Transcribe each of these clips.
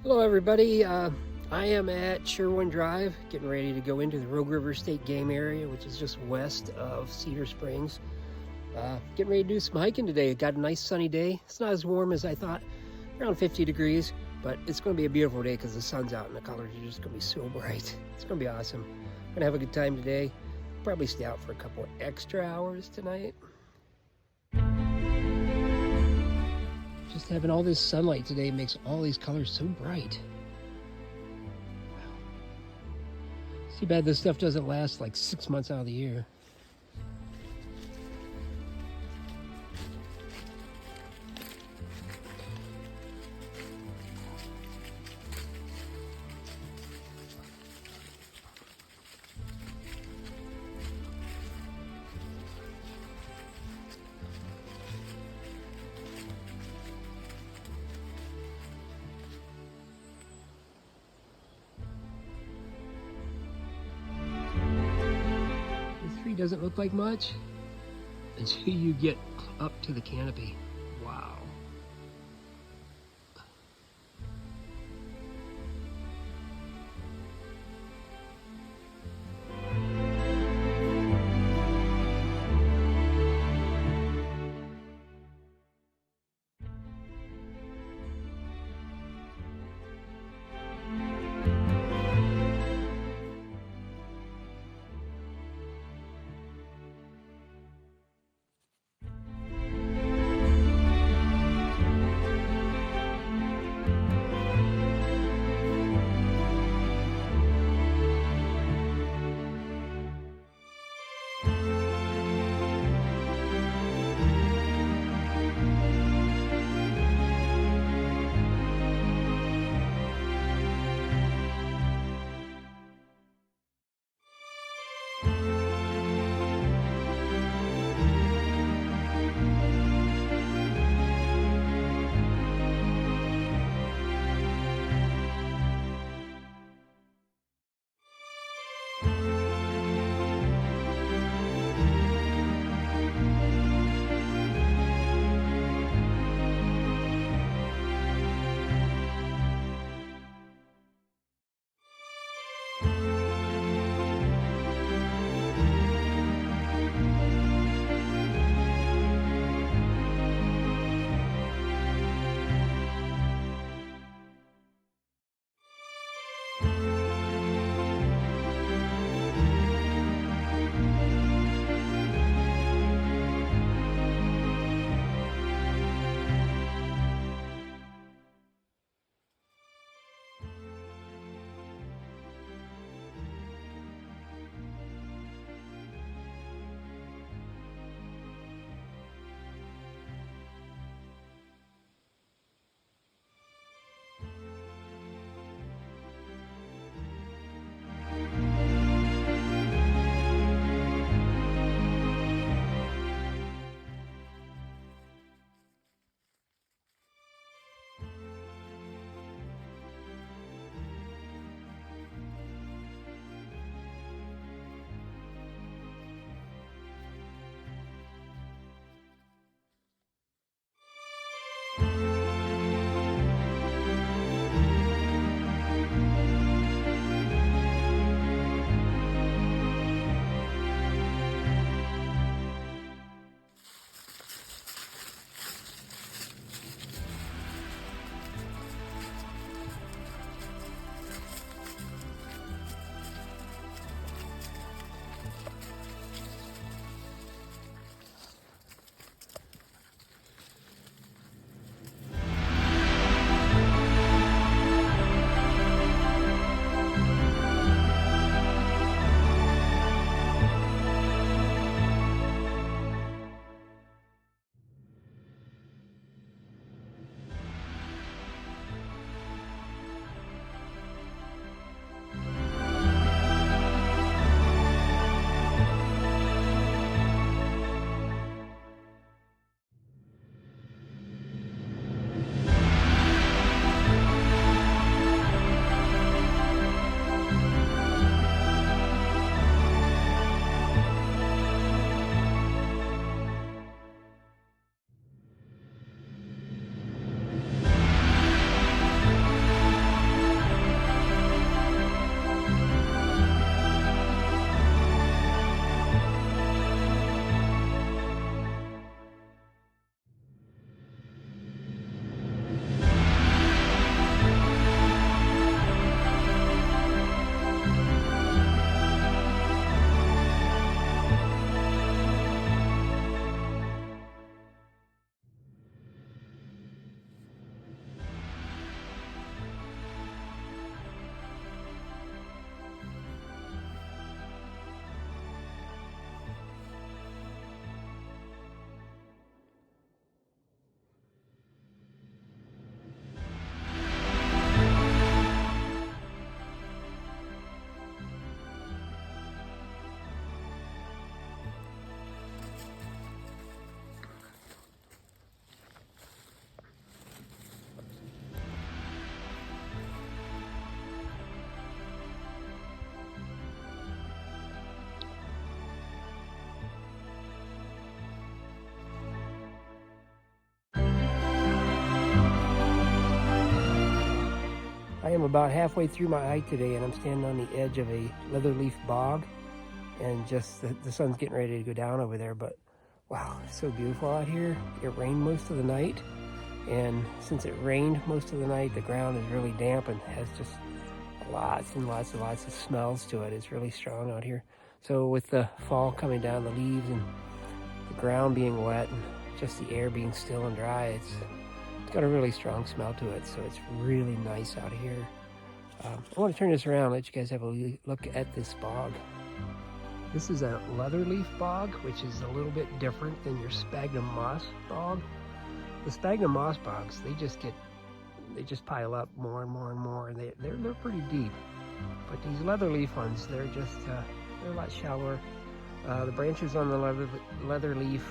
Hello everybody, I am at Sherwin Drive, getting ready to go into the Rogue River State Game Area, which is just west of Cedar Springs. Getting ready to do some hiking today. Got a nice sunny day. It's not as warm as I thought, around 50 degrees, but it's going to be a beautiful day because the sun's out and the colors are just going to be so bright. It's going to be awesome. I'm going to have a good time today. Probably stay out for a couple extra hours tonight. Just having all this sunlight today makes all these colors so bright. It's too bad this stuff doesn't last like 6 months out of the year. Tree doesn't look like much until you get up to the canopy. Wow. I am about halfway through my hike today, and I'm standing on the edge of a leatherleaf bog, and just the sun's getting ready to go down over there. But wow, it's so beautiful out here. It rained most of the night, and since it rained most of the night, the ground is really damp and has just lots and lots of smells to it. It's really strong out here. So with the fall coming down, the leaves and the ground being wet and just the air being still and dry, it's got a really strong smell to it. So it's really nice out here. I want to turn this around and let you guys have a look at this bog. This is a leatherleaf bog, which is a little bit different than your sphagnum moss bog. The sphagnum moss bogs, they just pile up more and more and more, and they're pretty deep. But these leatherleaf ones, they're a lot shallower. The branches on the leatherleaf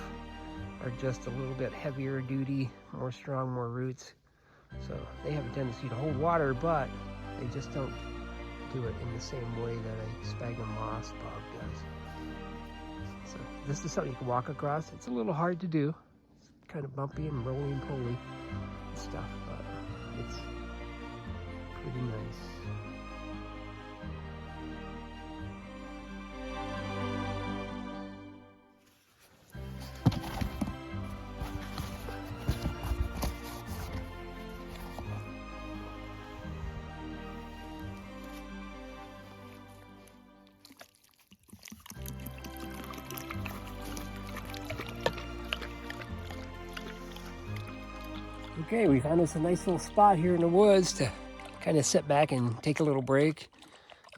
are just a little bit heavier duty, more strong, more roots. So they have a tendency to hold water, but they just don't do it in the same way that a sphagnum moss bog does. So this is something you can walk across. It's a little hard to do. It's kind of bumpy and roly-poly and stuff, but it's pretty nice. Okay, we found us a nice little spot here in the woods to kind of sit back and take a little break.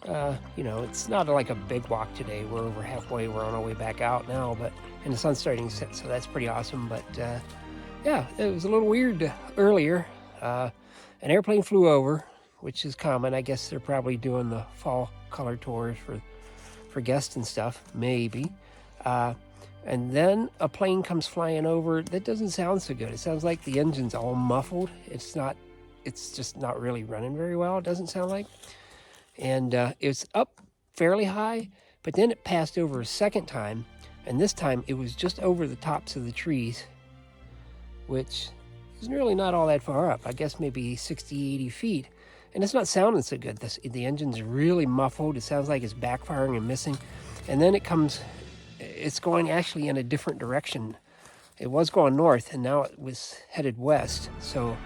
You know, it's not like a big walk today. We're over halfway. We're on our way back out now, and the sun's starting to set, so that's pretty awesome. But yeah, it was a little weird earlier. An airplane flew over, which is common. I guess they're probably doing the fall color tours for guests and stuff, maybe. And then a plane comes flying over. That doesn't sound so good. It sounds like the engine's all muffled. It's just not really running very well, it doesn't sound like. And it's up fairly high, but then it passed over a second time, and this time it was just over the tops of the trees, which is really not all that far up. I guess maybe 60, 80 feet. And it's not sounding so good. The engine's really muffled. It sounds like it's backfiring and missing. And then it's going actually in a different direction. It was going north, and now it was headed west. So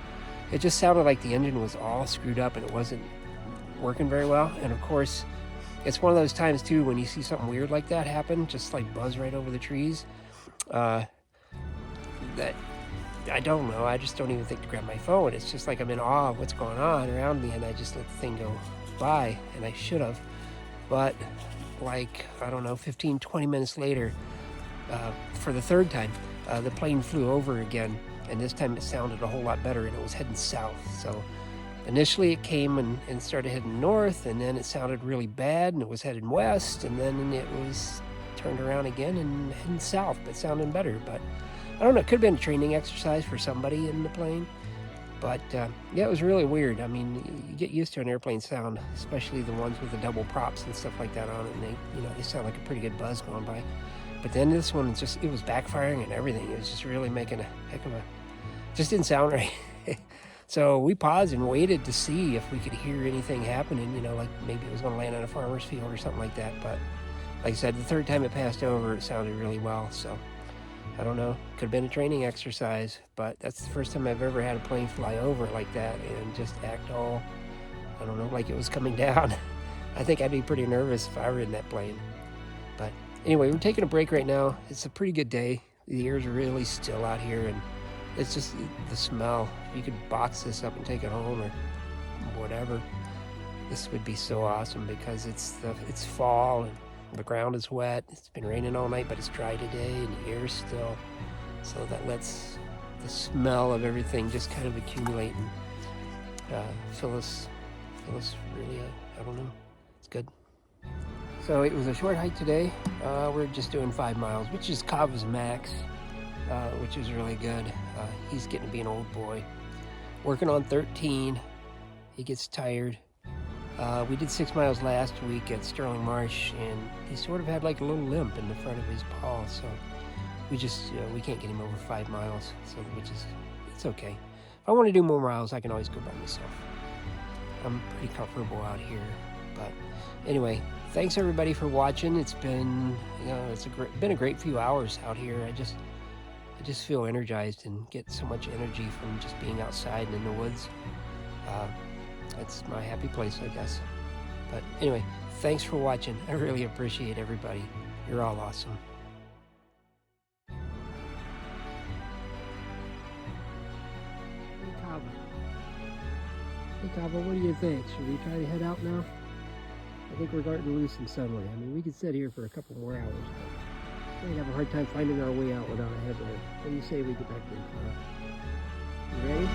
it just sounded like the engine was all screwed up and it wasn't working very well. And of course, it's one of those times too when you see something weird like that happen, just like buzz right over the trees, that I don't know. I just don't even think to grab my phone. It's just like I'm in awe of what's going on around me, and I just let the thing go by, and I should have. But like, I don't know, 15, 20 minutes later, for the third time, the plane flew over again, and this time it sounded a whole lot better, and it was heading south. So initially it came and started heading north, and then it sounded really bad, and it was heading west, and then it was turned around again and heading south, but sounding better. But I don't know, it could have been a training exercise for somebody in the plane. But yeah, it was really weird. I mean, you get used to an airplane sound, especially the ones with the double props and stuff like that on it, and they sound like a pretty good buzz going by. But then this one, it was backfiring and everything. It was just really making a heck of just didn't sound right. So we paused and waited to see if we could hear anything happening, like maybe it was going to land on a farmer's field or something like that. But like I said, the third time it passed over, it sounded really well. So I don't know, could have been a training exercise, but that's the first time I've ever had a plane fly over like that and just act all, I don't know, like it was coming down. I think I'd be pretty nervous if I were in that plane. But anyway, we're taking a break right now. It's a pretty good day. The air's really still out here, and it's just the smell. If you could box this up and take it home or whatever, this would be so awesome, because it's fall and the ground is wet. It's been raining all night, but it's dry today, and the air's still. So that lets the smell of everything just kind of accumulate and fill us really, I don't know. It's good. So it was a short hike today. We're just doing 5 miles, which is Kava's max, which is really good. He's getting to be an old boy. Working on 13. He gets tired. We did 6 miles last week at Sterling Marsh, and he sort of had like a little limp in the front of his paw, so we can't get him over 5 miles, so it's okay. If I want to do more miles, I can always go by myself. I'm pretty comfortable out here. But anyway, thanks everybody for watching. It's been, been a great few hours out here. I just feel energized and get so much energy from just being outside and in the woods. It's my happy place, I guess. But anyway, thanks for watching. I really appreciate everybody. You're all awesome. Hey Kava, what do you think? Should we try to head out now? I think we're starting to lose some sunlight. I mean, we could sit here for a couple more hours, but we'd have a hard time finding our way out without a headlight. What do you say we get back to the car? You ready?